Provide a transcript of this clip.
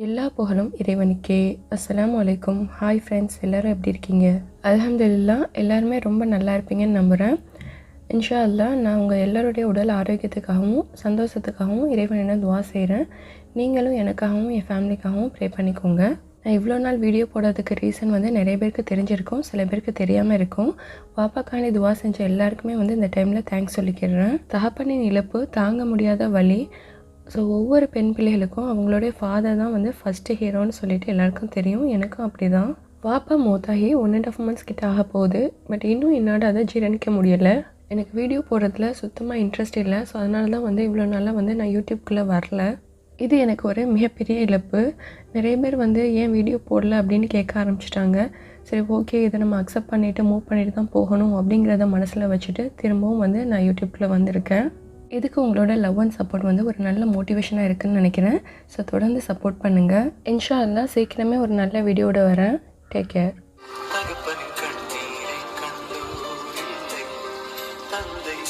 எல்லா புகழும் இறைவனுக்கே. அஸ்ஸலாமு அலைக்கும். ஹாய் ஃப்ரெண்ட்ஸ், எல்லோரும் எப்படி இருக்கீங்க? அல்ஹம்துலில்லாஹ் எல்லாருமே ரொம்ப நல்லா இருப்பீங்கன்னு நம்புகிறேன். இன்ஷா அல்லாஹ் நான் உங்கள் எல்லோருடைய உடல் ஆரோக்கியத்துக்காகவும் சந்தோஷத்துக்காகவும் இறைவனிடம் துவா செய்கிறேன். நீங்களும் எனக்காகவும் என் ஃபேமிலிக்காகவும் ப்ரே பண்ணிக்கோங்க. நான் இவ்வளோ நாள் வீடியோ போடுறதுக்கு ரீசன் நிறைய பேருக்கு தெரிஞ்சிருக்கும், சில பேருக்கு தெரியாமல் இருக்கும். பாப்பாக்காண்டி துவா செஞ்ச எல்லாருக்குமே இந்த டைமில் தேங்க்ஸ் சொல்லிக்கிறேன். தகப்பனின் இழப்பு தாங்க முடியாத வலி. ஸோ ஒவ்வொரு பெண் பிள்ளைகளுக்கும் அவங்களுடைய ஃபாதர் தான் ஃபஸ்ட்டு ஹீரோன்னு சொல்லிட்டு எல்லாருக்கும் தெரியும். எனக்கும் அப்படி தான். பாப்பா மூத்தாகி 1.5 months கிட்ட ஆக போகுது. பட் இன்னும் என்னால் அதை ஜீரணிக்க முடியலை. எனக்கு வீடியோ போடுறதுல சுத்தமாக இன்ட்ரெஸ்ட் இல்லை. ஸோ அதனால தான் இவ்வளோ நாளாக நான் யூடியூப்குள்ளே வரல. இது எனக்கு ஒரு மிகப்பெரிய இழப்பு. நிறைய பேர் ஏன் வீடியோ போடல அப்படின்னு கேட்க ஆரம்பிச்சிட்டாங்க. சரி, ஓகே, இதை நம்ம அக்செப்ட் பண்ணிவிட்டு மூவ் பண்ணிட்டு தான் போகணும் அப்படிங்கிறத மனசில் வச்சுட்டு திரும்பவும் நான் யூடியூப்பில் வந்திருக்கேன். இதுக்கு உங்களோட லவ் அண்ட் சப்போர்ட் ஒரு நல்ல மோட்டிவேஷனாக இருக்குதுன்னு நினைக்கிறேன். ஸோ தொடர்ந்து சப்போர்ட் பண்ணுங்கள். இன்ஷா அல்லாஹ் சீக்கிரமே ஒரு நல்ல வீடியோட வரேன். Take care. தந்தை